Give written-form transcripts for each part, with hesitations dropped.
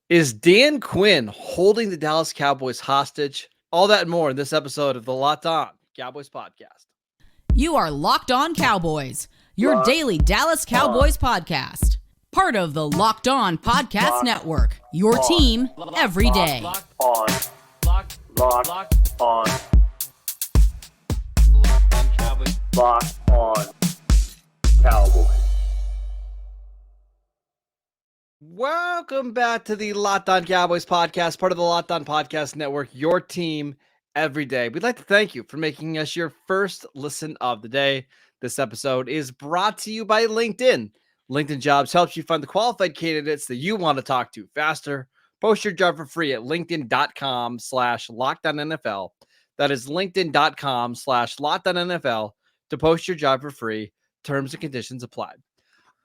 Is Dan Quinn holding the Dallas Cowboys hostage? All that and more in this episode of the Locked On Cowboys podcast. You are Locked On Cowboys, your daily Dallas Cowboys podcast. Part of the Locked On Podcast Network, your team every day. Locked On Cowboys. Locked On Cowboys. Welcome back to the Locked On Cowboys podcast, part of the Locked On Podcast Network, your team every day. We'd like to thank you for making us your first listen of the day. This episode is brought to you by LinkedIn. LinkedIn Jobs helps you find the qualified candidates that you want to talk to faster. Post your job for free at linkedin.com/LockedOnNFL. That is linkedin.com/LockedOnNFL to post your job for free. Terms and conditions apply.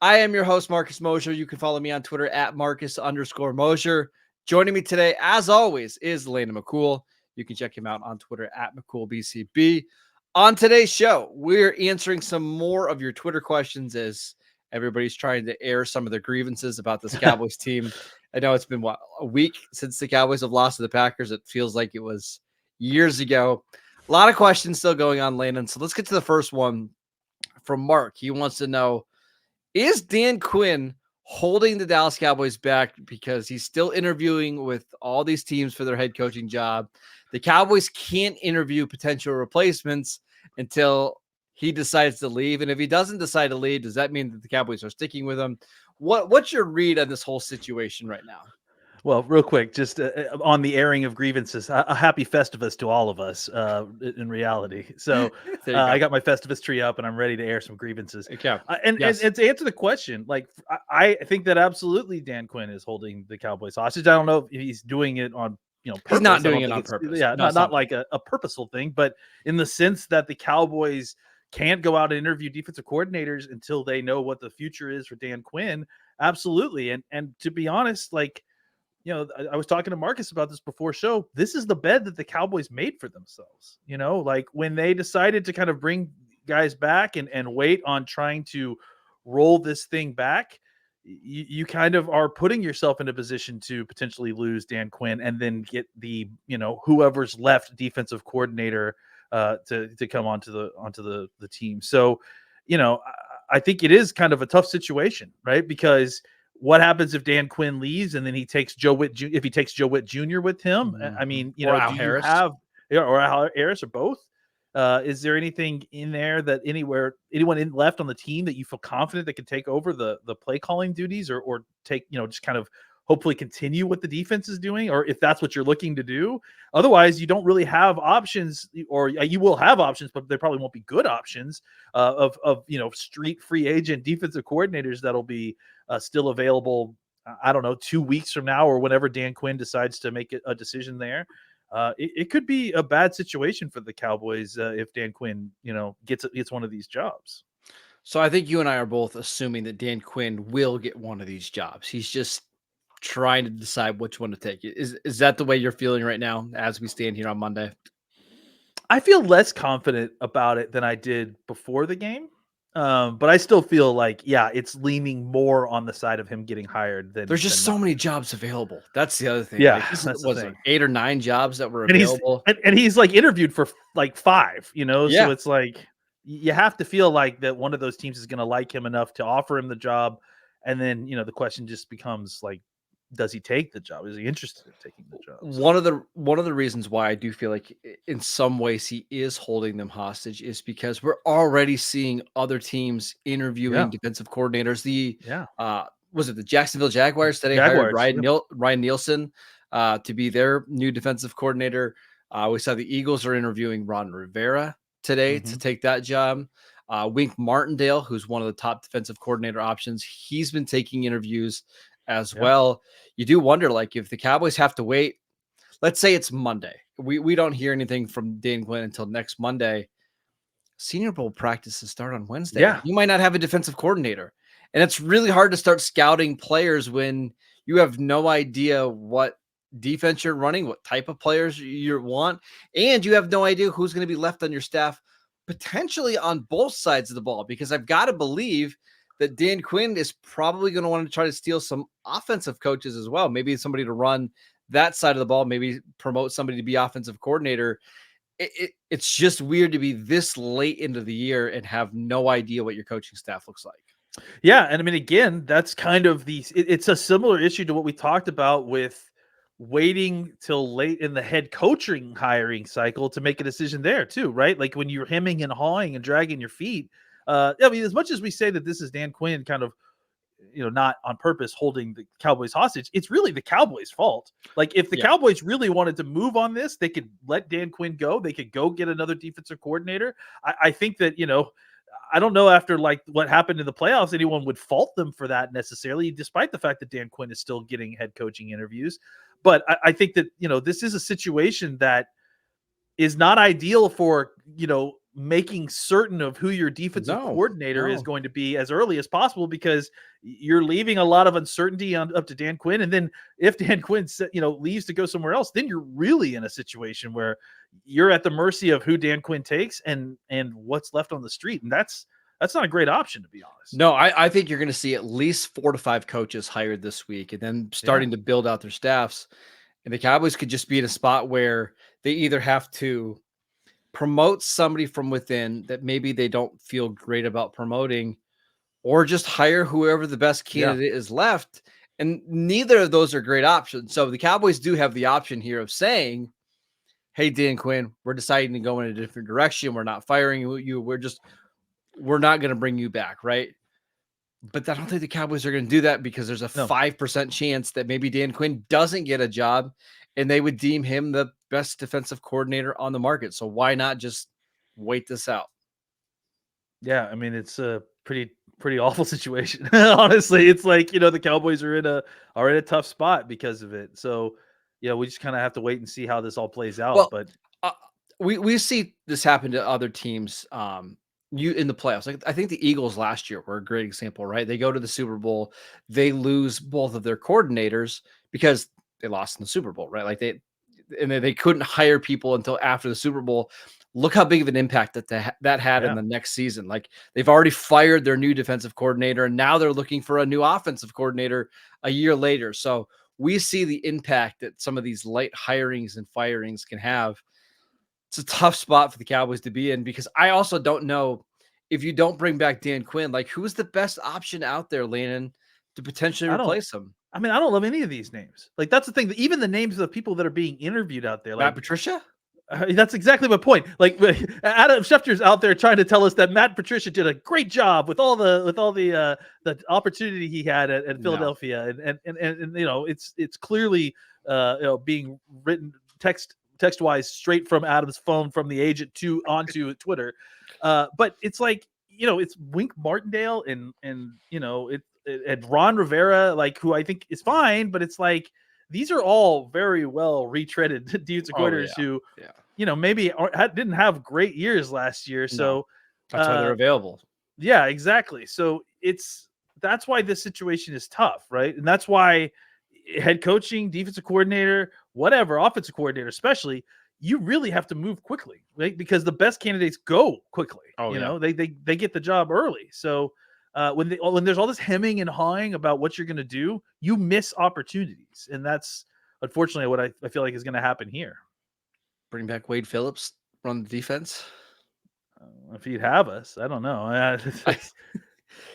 I am your host, Marcus Mosher. You can follow me on Twitter at Marcus_Mosher. Joining me today, as always, is Landon McCool. You can check him out on Twitter at McCoolBCB. On today's show, we're answering some more of your Twitter questions as everybody's trying to air some of their grievances about this Cowboys team. I know it's been, a week since the Cowboys have lost to the Packers. It feels like it was years ago. A lot of questions still going on, Landon. So let's get to the first one from Mark. He wants to know, is Dan Quinn holding the Dallas Cowboys back because he's still interviewing with all these teams for their head coaching job? The Cowboys can't interview potential replacements until he decides to leave. And if he doesn't decide to leave, does that mean that the Cowboys are sticking with him? What's your read on this whole situation right now? Well, real quick, just on the airing of grievances, a happy Festivus to all of us in reality. So I got my Festivus tree up and I'm ready to air some grievances. Okay. And to answer the question, like I think that absolutely Dan Quinn is holding the Cowboys hostage. I don't know if he's doing it on, purpose. He's not doing it on purpose. Yeah, no, not like a purposeful thing, but in the sense that the Cowboys can't go out and interview defensive coordinators until they know what the future is for Dan Quinn. Absolutely. And to be honest, like, I was talking to Marcus about this before show. This is the bed that the Cowboys made for themselves. Like when they decided to kind of bring guys back and wait on trying to roll this thing back, you kind of are putting yourself in a position to potentially lose Dan Quinn and then get the, whoever's left defensive coordinator to come onto the team. So, I think it is kind of a tough situation, right? Because what happens if Dan Quinn leaves and then he takes Joe Witt? If he takes Joe Witt Jr. with him, I mean, or Al Harris, or Al Harris, or both. Is there anything in there that anyone left on the team that you feel confident that could take over the play calling duties or take, just kind of hopefully continue what the defense is doing, or if that's what you're looking to do? Otherwise, you don't really have options, or you will have options, but they probably won't be good options of street free agent defensive coordinators that'll be still available. I don't know, 2 weeks from now or whenever Dan Quinn decides to make a decision there. It could be a bad situation for the Cowboys if Dan Quinn, gets one of these jobs. So I think you and I are both assuming that Dan Quinn will get one of these jobs. He's just trying to decide which one to take. Is that the way you're feeling right now as we stand here on Monday? I feel less confident about it than I did before the game. But I still feel like, it's leaning more on the side of him getting hired than there's just so many jobs available. That's the other thing. Yeah, was it 8 or 9 jobs that were available? And he's like interviewed for like 5, Yeah. So it's like you have to feel like that one of those teams is going to like him enough to offer him the job. And then, the question just becomes like, does he take the job? Is he interested in taking the job? One of the reasons why I do feel like in some ways he is holding them hostage is because we're already seeing other teams interviewing defensive coordinators. Was it the Jacksonville Jaguars today hired Ryan Nielsen to be their new defensive coordinator? We saw the Eagles are interviewing Ron Rivera today to take that job. Wink Martindale, who's one of the top defensive coordinator options, he's been taking interviews as well. You do wonder, like, if the Cowboys have to wait, let's say it's Monday. We don't hear anything from Dan Quinn until next Monday. Senior Bowl practices start on Wednesday. Yeah. You might not have a defensive coordinator. And it's really hard to start scouting players when you have no idea what defense you're running, what type of players you want, and you have no idea who's going to be left on your staff, potentially on both sides of the ball, because I've got to believe that Dan Quinn is probably going to want to try to steal some offensive coaches as well. Maybe somebody to run that side of the ball, maybe promote somebody to be offensive coordinator. It's just weird to be this late into the year and have no idea what your coaching staff looks like. Yeah. And I mean, again, that's kind of it's a similar issue to what we talked about with waiting till late in the head coaching hiring cycle to make a decision there too, right? Like when you're hemming and hawing and dragging your feet. I mean, as much as we say that this is Dan Quinn kind of, not on purpose holding the Cowboys hostage, it's really the Cowboys' fault. Like if the Cowboys really wanted to move on this, they could let Dan Quinn go. They could go get another defensive coordinator. I think that, I don't know after like what happened in the playoffs, anyone would fault them for that necessarily, despite the fact that Dan Quinn is still getting head coaching interviews. But I think that, this is a situation that is not ideal for, making certain of who your defensive coordinator is going to be as early as possible, because you're leaving a lot of uncertainty up to Dan Quinn. And then if Dan Quinn, leaves to go somewhere else, then you're really in a situation where you're at the mercy of who Dan Quinn takes and what's left on the street. And that's not a great option, to be honest. No, I think you're going to see at least 4 to 5 coaches hired this week and then starting to build out their staffs. And the Cowboys could just be in a spot where they either have to promote somebody from within that maybe they don't feel great about promoting, or just hire whoever the best candidate is left. And neither of those are great options. So the Cowboys do have the option here of saying, hey, Dan Quinn, we're deciding to go in a different direction. We're not firing you. We're not going to bring you back. Right. But I don't think the Cowboys are going to do that, because there's a 5% chance that maybe Dan Quinn doesn't get a job and they would deem him the best defensive coordinator on the market. So why not just wait this out? Yeah. I mean, it's a pretty awful situation. Honestly, it's like, the Cowboys are in a tough spot because of it. So, we just kind of have to wait and see how this all plays out. Well, but we see this happen to other teams. In the playoffs, like I think the Eagles last year were a great example, right? They go to the Super Bowl, they lose both of their coordinators because they lost in the Super Bowl, right? Like they couldn't hire people until after the Super Bowl. Look how big of an impact that had in the next season. Like they've already fired their new defensive coordinator, and now they're looking for a new offensive coordinator a year later. So we see the impact that some of these late hirings and firings can have. It's a tough spot for the Cowboys to be in, because I also don't know, if you don't bring back Dan Quinn, like who's the best option out there, Landon, to potentially replace him? I mean, I don't love any of these names. Like that's the thing. Even the names of the people that are being interviewed out there, like Matt Patricia. That's exactly my point. Like Adam Schefter's out there trying to tell us that Matt Patricia did a great job with all the opportunity he had at Philadelphia, and it's clearly being written text-wise straight from Adam's phone from the agent onto Twitter. But it's like, it's Wink Martindale and Ron Rivera, like, who I think is fine, but it's like, these are all very well retreaded defensive coordinators who, maybe didn't have great years last year. So that's why they're available. Yeah, exactly. So that's why this situation is tough, right? And that's why head coaching, defensive coordinator, whatever, offensive coordinator, especially, you really have to move quickly, right? Because the best candidates go quickly. They get the job early. So when there's all this hemming and hawing about what you're going to do, you miss opportunities. And that's unfortunately what I feel like is going to happen here. Bring back Wade Phillips, run the defense. If he'd have us, I don't know.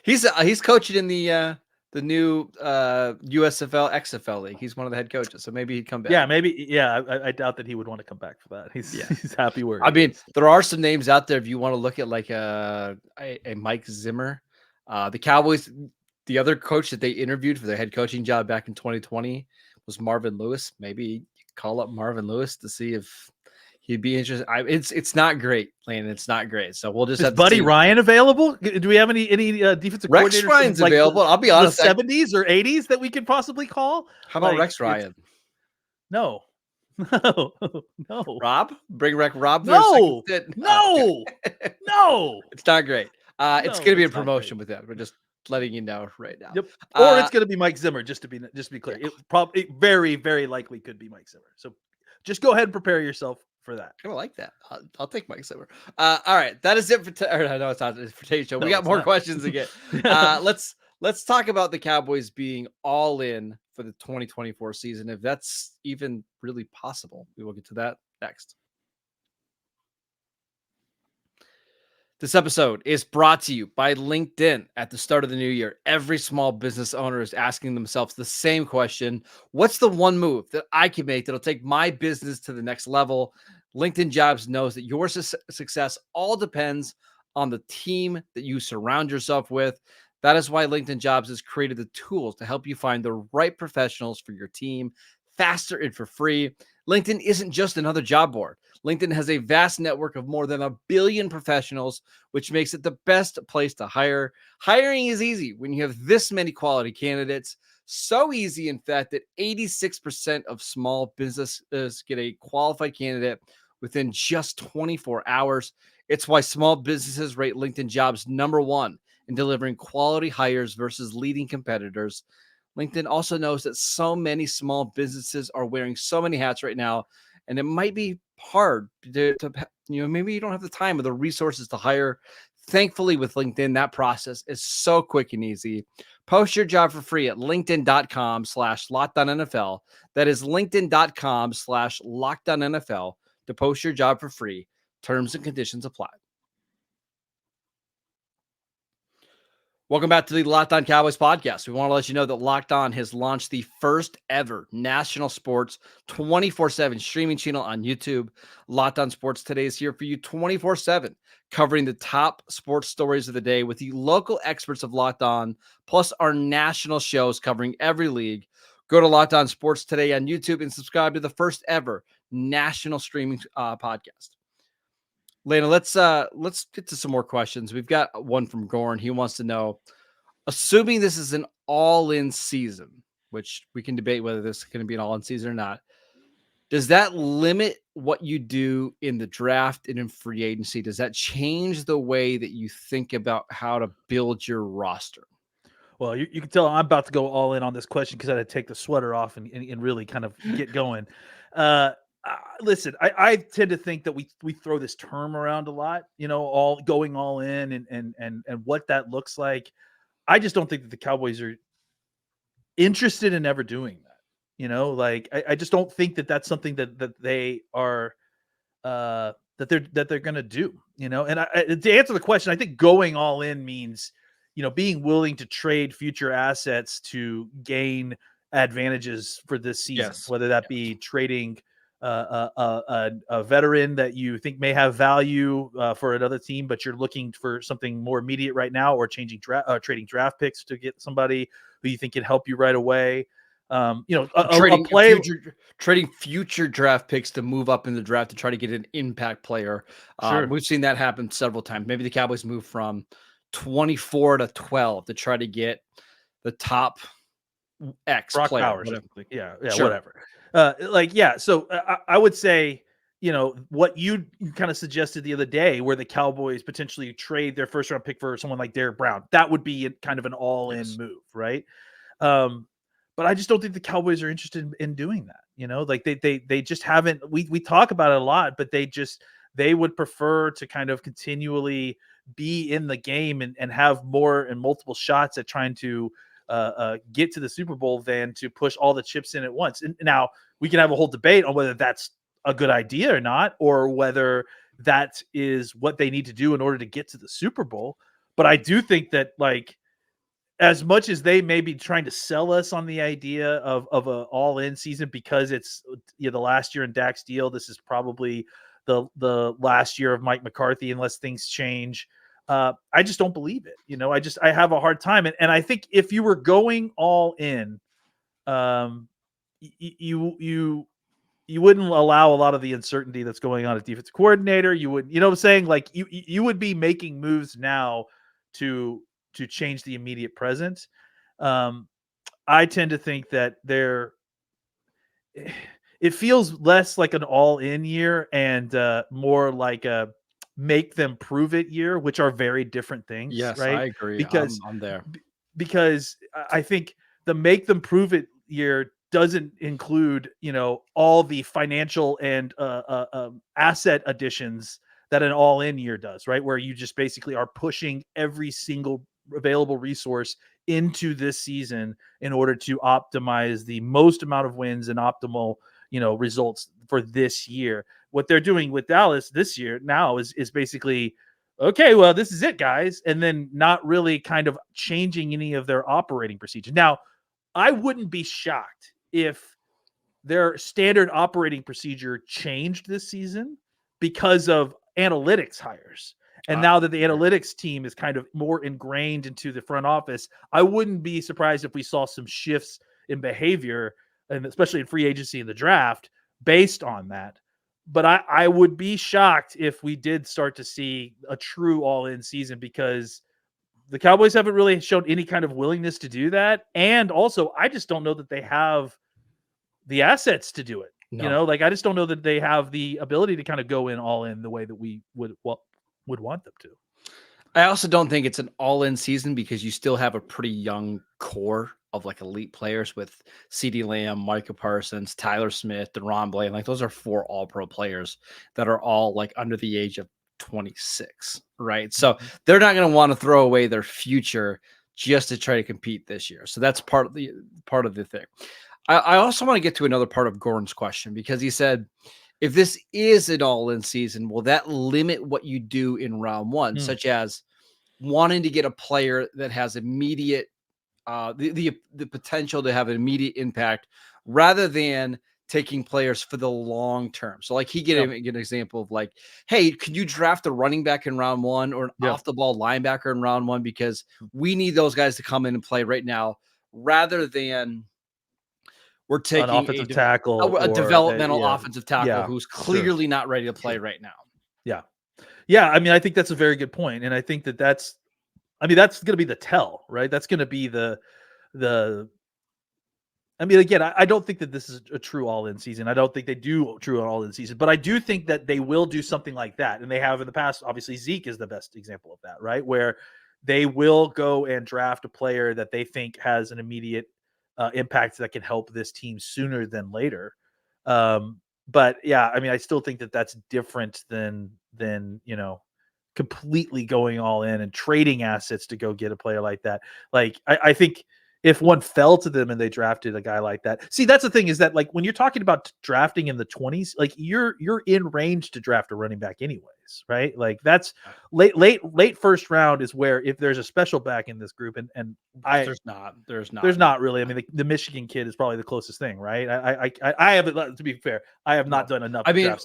He's coaching in the new USFL XFL league. He's one of the head coaches, so maybe he'd come back. Yeah, maybe. Yeah, I doubt that he would want to come back for that. He's happy where. I mean, there are some names out there if you want to look at, like a Mike Zimmer. The Cowboys, the other coach that they interviewed for their head coaching job back in 2020 was Marvin Lewis. Maybe you call up Marvin Lewis to see if he'd be interested. It's not great, Landon. It's not great. So we'll just have Buddy Ryan available. Do we have any defensive Rex coordinators? Ryan's available. I'll be honest. The 70s or 80s that we could possibly call. How about Rex Ryan? No. Rob, bring back Rob. No. It's not great. It's going to be a promotion with that. We're just letting you know right now. Yep. Or it's going to be Mike Zimmer. Just to be clear, it very, very likely could be Mike Zimmer. So just go ahead and prepare yourself for that. I like that. I'll take Mike Zimmer. All right, that is it for. No, it's not for today's show. We No, got it's more not. questions to get. Let's talk about the Cowboys being all in for the 2024 season, if that's even really possible. We will get to that next. This episode is brought to you by LinkedIn. At the start of the new year, every small business owner is asking themselves the same question: what's the one move that I can make that'll take my business to the next level? LinkedIn Jobs knows that your success all depends on the team that you surround yourself with. That is why LinkedIn Jobs has created the tools to help you find the right professionals for your team faster and for free. LinkedIn isn't just another job board. LinkedIn has a vast network of more than 1 billion professionals, which makes it the best place to hire. Hiring is easy when you have this many quality candidates. So easy, in fact, that 86% of small businesses get a qualified candidate within just 24 hours. It's why small businesses rate LinkedIn Jobs #1 in delivering quality hires versus leading competitors. LinkedIn also knows that so many small businesses are wearing so many hats right now, and it might be hard to maybe you don't have the time or the resources to hire. Thankfully, with LinkedIn, that process is so quick and easy. Post your job for free at linkedin.com/LockedOnNFL. That is linkedin.com/LockedOnNFL to post your job for free. Terms and conditions apply. Welcome back to the Locked On Cowboys podcast. We want to let you know that Locked On has launched the first ever national sports 24/7 streaming channel on YouTube. Locked On Sports Today is here for you 24/7, covering the top sports stories of the day with the local experts of Locked On, plus our national shows covering every league. Go to Locked On Sports Today on YouTube and subscribe to the first ever national streaming podcast. Lena, let's get to some more questions. We've got one from Gorn. He wants to know, assuming this is an all-in season, which we can debate whether this is going to be an all-in season or not, does that limit what you do in the draft and in free agency? Does that change the way that you think about how to build your roster? Well, you can tell I'm about to go all in on this question because I had to take the sweater off and really kind of get going. Listen, I tend to think that we throw this term around a lot, all going all in and what that looks like. I just don't think that the Cowboys are interested in ever doing that. I just don't think that that's something that they are that they're going to do. And to answer the question, I think going all in means being willing to trade future assets to gain advantages for this season, whether that be trading a veteran that you think may have value for another team, but you're looking for something more immediate right now, or trading draft picks to get somebody who you think can help you right away. Trading future draft picks to move up in the draft to try to get an impact player. Sure. We've seen that happen several times. Maybe the Cowboys move from 24 to 12 to try to get the top X Brock player. Powers, sure. Whatever. So I would say, what you kind of suggested the other day, where the Cowboys potentially trade their first round pick for someone like Derrick Brown, that would be kind of an all-in move, right? But I just don't think the Cowboys are interested in doing that. They just haven't. We talk about it a lot, but they would prefer to kind of continually be in the game and have more and multiple shots at trying to get to the Super Bowl than to push all the chips in at once. And now we can have a whole debate on whether that's a good idea or not, or whether that is what they need to do in order to get to the Super Bowl. But I do think that, as much as they may be trying to sell us on the idea of an all-in season because it's the last year in Dak's deal, this is probably the last year of Mike McCarthy unless things change. I just don't believe it. I have a hard time. And I think if you were going all in, you wouldn't allow a lot of the uncertainty that's going on at defensive coordinator. You would, what I'm saying? Like you would be making moves now to change the immediate present. I tend to think that it feels less like an all-in year and more like a make them prove it year, which are very different things. Yes, right? I agree. Because I'm there. Because I think the make them prove it year doesn't include, all the financial and asset additions that an all-in year does, right? Where you just basically are pushing every single available resource into this season in order to optimize the most amount of wins and optimal, results for this year. What they're doing with Dallas this year now is basically, okay, well, this is it, guys. And then not really kind of changing any of their operating procedures. Now, I wouldn't be shocked if their standard operating procedure changed this season because of analytics hires. And now that the analytics team is kind of more ingrained into the front office, I wouldn't be surprised if we saw some shifts in behavior, and especially in free agency and the draft, based on that. But I would be shocked if we did start to see a true all-in season, because the Cowboys haven't really shown any kind of willingness to do that. And also, I just don't know that they have the assets to do it. No. I just don't know that they have the ability to kind of go in all in the way that we would want them to. I also don't think it's an all-in season because you still have a pretty young core of like elite players with CeeDee Lamb, Micah Parsons, Tyler Smith, DeRon Bland. Like those are 4 all-pro players that are all like under the age of 26, right? So they're not going to want to throw away their future just to try to compete this year. So that's part of the thing. I also want to get to another part of Gordon's question, because he said, if this is an all-in season, will that limit what you do in round one, such as wanting to get a player that has immediate the potential to have an immediate impact rather than taking players for the long term? So like he get an example of like, hey, could you draft a running back in round one or an off the ball linebacker in round one, because we need those guys to come in and play right now, rather than we're taking an offensive tackle, a developmental offensive tackle who's clearly not ready to play right now. Yeah. I mean, I think that's a very good point. And I think that's going to be the tell, right? That's going to be again, I don't think that this is a true all-in season. I don't think they do true all-in season, but I do think that they will do something like that. And they have in the past. Obviously, Zeke is the best example of that, right? Where they will go and draft a player that they think has an immediate impact that can help this team sooner than later. But yeah, I mean, I still think that that's different than completely going all in and trading assets to go get a player like that. Like, I think if one fell to them and they drafted a guy like that. See, that's the thing, is that like when you're talking about drafting in the 20s, like you're in range to draft a running back anyways, right? Like that's late first round is where, if there's a special back in this group, and there's not really. I mean, the Michigan kid is probably the closest thing, right? I haven't, to be fair, I have not done enough. I mean,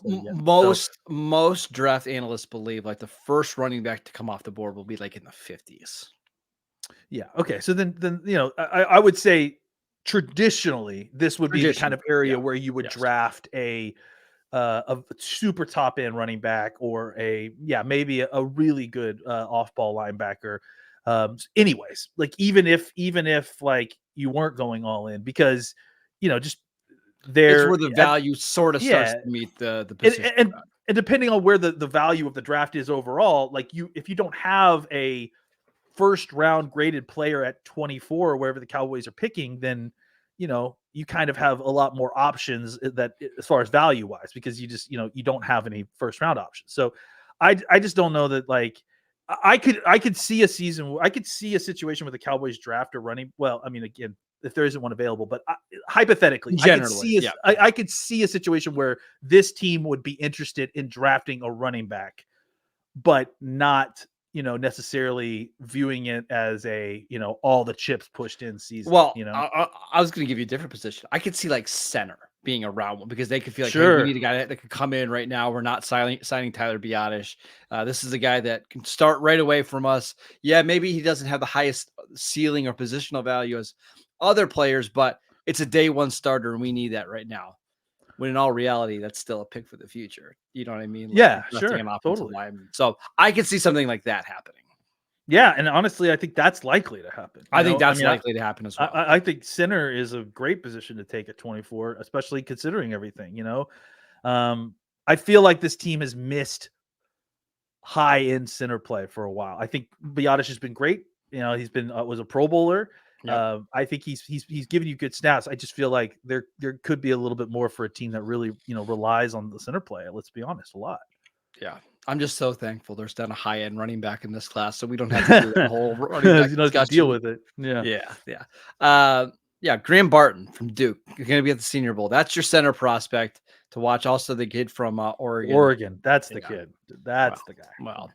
most draft analysts believe like the first running back to come off the board will be like in the 50s. Yeah. Okay. So then I would say traditionally this would be the kind of area where you would draft a super top end running back, or maybe a really good off ball linebacker. Anyways, like even if like you weren't going all in, because just there, it's where the value sort of starts to meet the position. And depending on where the value of the draft is overall, like if you don't have a first round graded player at 24 or wherever the Cowboys are picking, then you kind of have a lot more options that as far as value wise, because you just you don't have any first round options. So I just don't know that, like, I could see a season, I could see a situation where the Cowboys draft a running, well, I mean, again, if there isn't one available, but hypothetically, generally, I could see a situation where this team would be interested in drafting a running back, but not necessarily viewing it as a, all the chips pushed in season. Well, I was going to give you a different position. I could see like center being around one, because they could feel like, hey, we need a guy that could come in right now. We're not signing Tyler Biadasz. This is a guy that can start right away from us. Yeah, maybe he doesn't have the highest ceiling or positional value as other players, but it's a day one starter, and we need that right now. When in all reality, that's still a pick for the future. You know what I mean? Like, yeah, sure, totally. Lineman. So I could see something like that happening. Yeah, and honestly, I think that's likely to happen. I think that's likely to happen as well. I think center is a great position to take at 24, especially considering everything. I feel like this team has missed high-end center play for a while. I think Biadasz has been great. He's been was a Pro Bowler. Yep. I think he's giving you good stats. I just feel like there could be a little bit more for a team that really relies on the center play. Let's be honest, a lot. Yeah. I'm just so thankful there's not a high end running back in this class, so we don't have to do that whole running back you don't have to deal discussion. with it. Yeah. Yeah. Graham Barton from Duke. You're going to be at the Senior Bowl. That's your center prospect to watch. Also, the kid from Oregon. That's the kid. That's the guy. Well,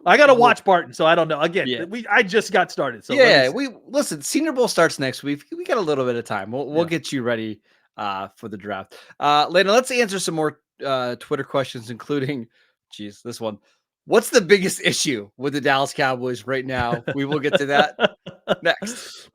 I got to watch Barton, so I don't know. Again, Yeah. I just got started. So we listen. Senior Bowl starts next week. We got a little bit of time. We'll get you ready for the draft. Later, let's answer some more Twitter questions, including, geez, this one. What's the biggest issue with the Dallas Cowboys right now? We will get to that next.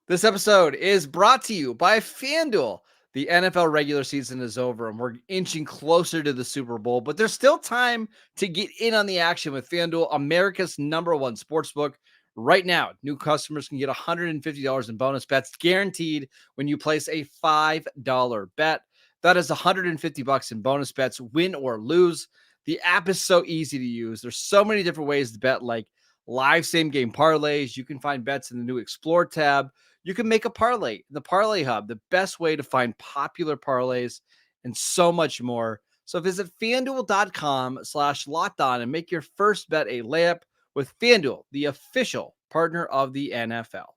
This episode is brought to you by FanDuel. The NFL regular season is over and we're inching closer to the Super Bowl, but there's still time to get in on the action with FanDuel, America's #1 sportsbook. Right now, new customers can get $150 in bonus bets guaranteed when you place a $5 bet. That is $150 in bonus bets, win or lose. The app is so easy to use. There's so many different ways to bet, like live same game parlays. You can find bets in the new Explore tab. You can make a parlay in the Parlay Hub, the best way to find popular parlays, and so much more. So visit FanDuel.com/LockedOn and make your first bet a layup with FanDuel, the official partner of the NFL.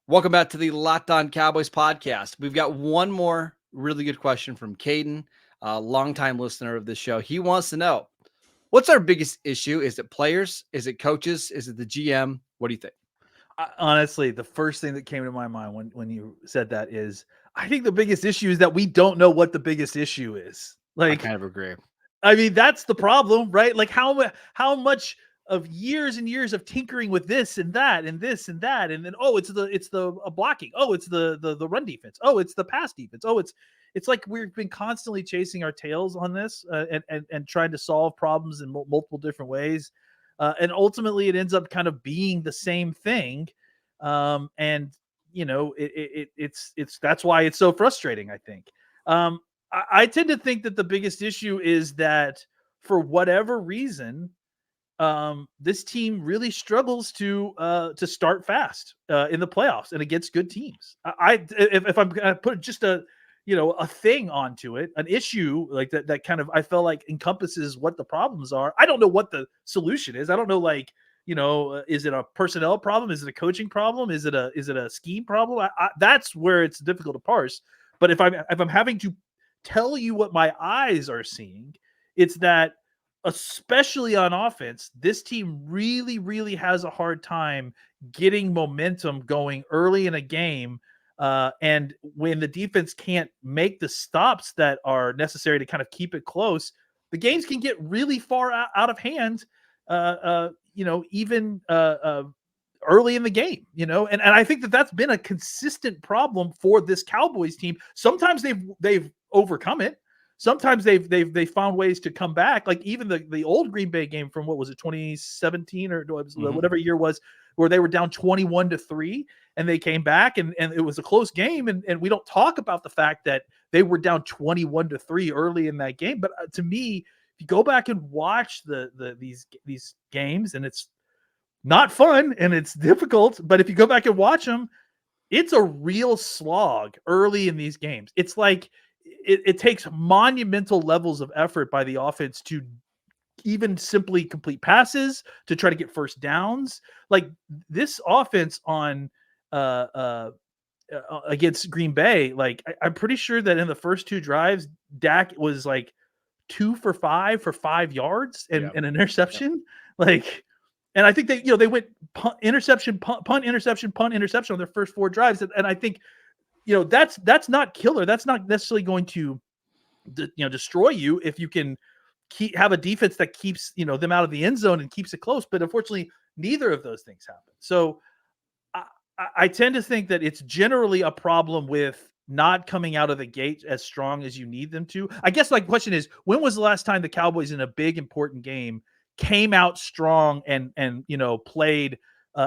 Welcome back to the Locked On Cowboys podcast. We've got one more really good question from Caden, a longtime listener of this show. He wants to know, what's our biggest issue? Is it players? Is it coaches? Is it the GM? What do you think? Honestly, the first thing that came to my mind when you said that is, I think the biggest issue is that we don't know what the biggest issue is. Like, I kind of agree. I mean, that's the problem, right? Like how much of years and years of tinkering with this and that and this and that, and then it's the blocking, it's the run defense, it's the pass defense, it's like we've been constantly chasing our tails on this and trying to solve problems in multiple different ways, and ultimately it ends up kind of being the same thing, and it's that's why it's so frustrating. I think I tend to think that the biggest issue is that for whatever reason, this team really struggles to start fast in the playoffs and against good teams. If I'm going to put just a thing onto it, an issue like that kind of, I felt like encompasses what the problems are. I don't know what the solution is. I don't know, is it a personnel problem? Is it a coaching problem? Is it a scheme problem? That's where it's difficult to parse. But if I'm having to tell you what my eyes are seeing, it's that, especially on offense, this team really, really has a hard time getting momentum going early in a game. And when the defense can't make the stops that are necessary to kind of keep it close, the games can get really far out of hand, even early in the game, and I think that's been a consistent problem for this Cowboys team. Sometimes they've overcome it. Sometimes they've found ways to come back. Like even the old Green Bay game from, what was it, 2017 or whatever year was, where they were down 21-3 and they came back and it was a close game. And we don't talk about the fact that they were down 21-3 early in that game. But to me, if you go back and watch these games, and it's not fun and it's difficult, but if you go back and watch them, it's a real slog early in these games. It's like it takes monumental levels of effort by the offense to even simply complete passes, to try to get first downs. Like this offense on against Green Bay, like I'm pretty sure that in the first two drives, Dak was like 2 for 5 for 5 yards and an interception. Like, and I think they went punt, interception on their first 4 drives. And I think, that's not killer. That's not necessarily going to, destroy you if you can have a defense that keeps, them out of the end zone and keeps it close. But unfortunately, neither of those things happen. So I tend to think that it's generally a problem with not coming out of the gate as strong as you need them to. I guess my question is, when was the last time the Cowboys in a big, important game came out strong and played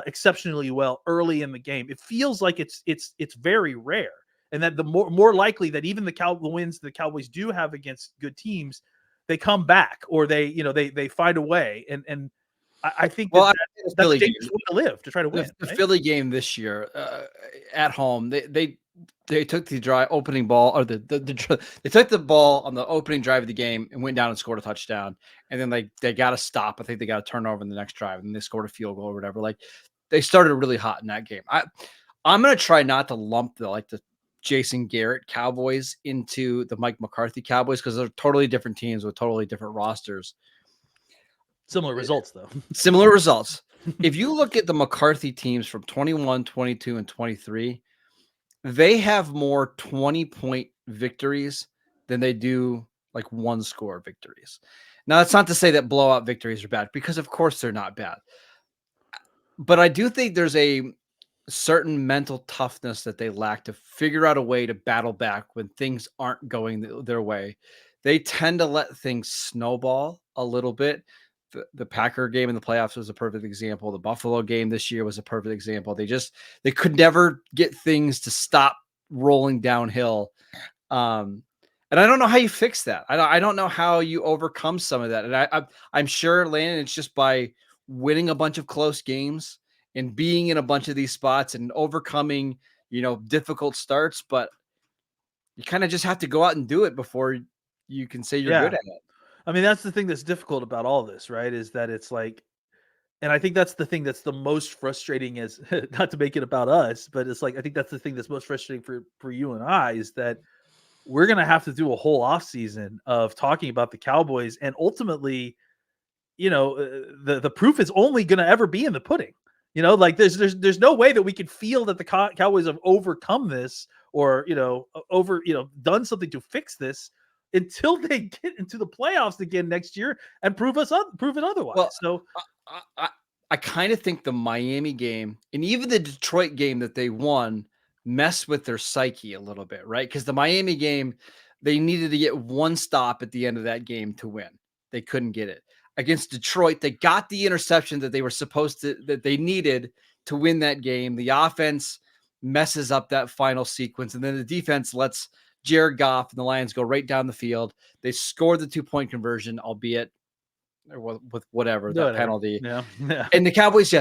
exceptionally well early in the game? It feels like it's very rare, and that the more likely that even the wins the Cowboys do have against good teams, they come back, or they find a way. And I think Well, that's a dangerous way to live, to try to win. The right? Philly game this year at home, they took the opening ball, or they took the ball on the opening drive of the game and went down and scored a touchdown, and then they got to stop. I think they got a turnover in the next drive, and they scored a field goal or whatever. Like, they started really hot in that game. I'm gonna try not to lump the Jason Garrett Cowboys into the Mike McCarthy Cowboys, because they're totally different teams with totally different rosters. Similar results, though. Similar results. If you look at the McCarthy teams from 21, 22, and 23, they have more 20-point victories than they do like one-score victories. Now, that's not to say that blowout victories are bad, because of course they're not bad. But I do think there's a certain mental toughness that they lack to figure out a way to battle back when things aren't going their way. They tend to let things snowball a little bit. The Packer game in the playoffs was a perfect example. The Buffalo game this year was a perfect example. They could never get things to stop rolling downhill. And I don't know how you fix that. I don't know how you overcome some of that. And I'm sure, Landon, it's just by winning a bunch of close games and being in a bunch of these spots and overcoming, difficult starts. But you kind of just have to go out and do it before you can say you're good at it. I mean, that's the thing that's difficult about all this, right? Is that it's like, and I think that's the thing that's the most frustrating, is not to make it about us, but it's like, I think that's the thing that's most frustrating for you and I, is that we're going to have to do a whole off season of talking about the Cowboys. And ultimately, the proof is only going to ever be in the pudding. Like there's no way that we can feel that the Cowboys have overcome this, or, done something to fix this, until they get into the playoffs again next year and prove it otherwise. Well, so I kind of think the Miami game and even the Detroit game that they won messed with their psyche a little bit, right? Because the Miami game, they needed to get one stop at the end of that game to win. They couldn't get it. Against Detroit, they got the interception that they needed to win that game. The offense messes up that final sequence, and then the defense lets Jared Goff and the Lions go right down the field. They scored the 2-point conversion, albeit with whatever that penalty. Yeah. And the Cowboys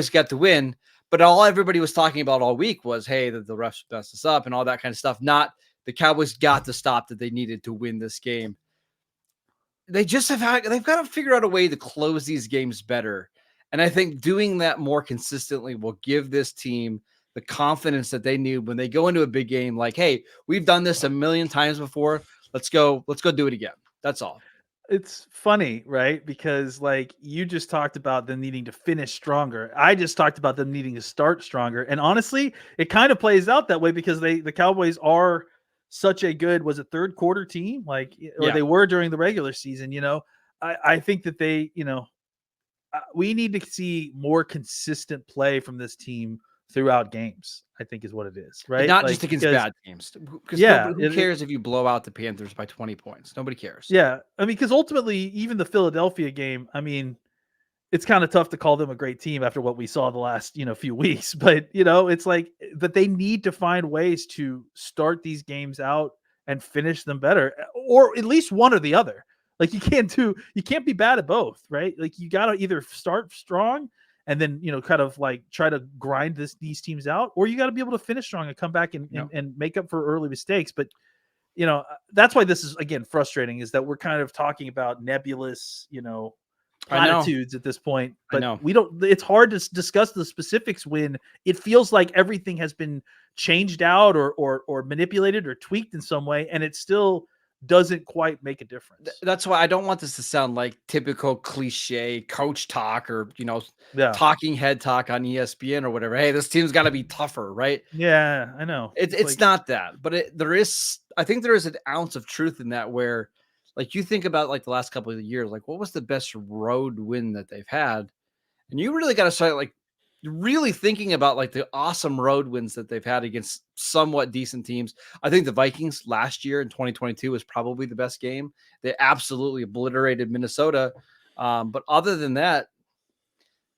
got the win, but all everybody was talking about all week was, hey, the refs messed us up and all that kind of stuff. Not the Cowboys got the stop that they needed to win this game. They've got to figure out a way to close these games better. And I think doing that more consistently will give this team the confidence that they need when they go into a big game. Like, hey, we've done this a million times before. Let's go do it again. That's all. It's funny, right? Because like you just talked about them needing to finish stronger. I just talked about them needing to start stronger. And honestly, it kind of plays out that way because the Cowboys are such a good, was it third quarter team? Or they were during the regular season, I think that we need to see more consistent play from this team throughout games, I think is what it is, right? Not just against bad teams. Who cares if you blow out the Panthers by 20 points? Nobody cares. Yeah. I mean, because ultimately, even the Philadelphia game, I mean, it's kind of tough to call them a great team after what we saw the last, few weeks. But, it's like that they need to find ways to start these games out and finish them better, or at least one or the other. Like you can't be bad at both, right? Like you got to either start strong and then, kind of like try to grind these teams out, or you got to be able to finish strong and come back and make up for early mistakes. But, that's why this is, again, frustrating, is that we're kind of talking about nebulous, platitudes at this point, but we don't, it's hard to discuss the specifics when it feels like everything has been changed out or manipulated or tweaked in some way, and it still doesn't quite make a difference. That's why I don't want this to sound like typical cliche coach talk or, talking head talk on ESPN or whatever. Hey, this team's got to be tougher, right? Yeah, I know. It's not that, but I think there is an ounce of truth in that, where like you think about like the last couple of years, like what was the best road win that they've had? And you really got to start like really thinking about like the awesome road wins that they've had against somewhat decent teams. I think the Vikings last year in 2022 was probably the best game. They absolutely obliterated Minnesota. But other than that,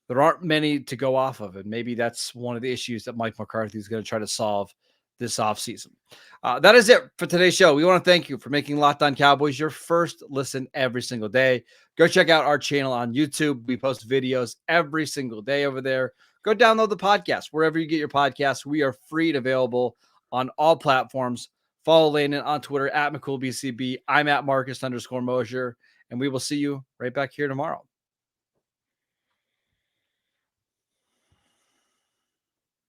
there aren't many to go off of. And maybe that's one of the issues that Mike McCarthy is going to try to solve this offseason. That is it for today's show. We want to thank you for making Locked On Cowboys your first listen every single day. Go check out our channel on YouTube. We post videos every single day over there. Go download the podcast wherever you get your podcasts. We are free and available on all platforms. Follow Landon on Twitter at McCoolBCB. I'm at Marcus_Mosher, and we will see you right back here tomorrow.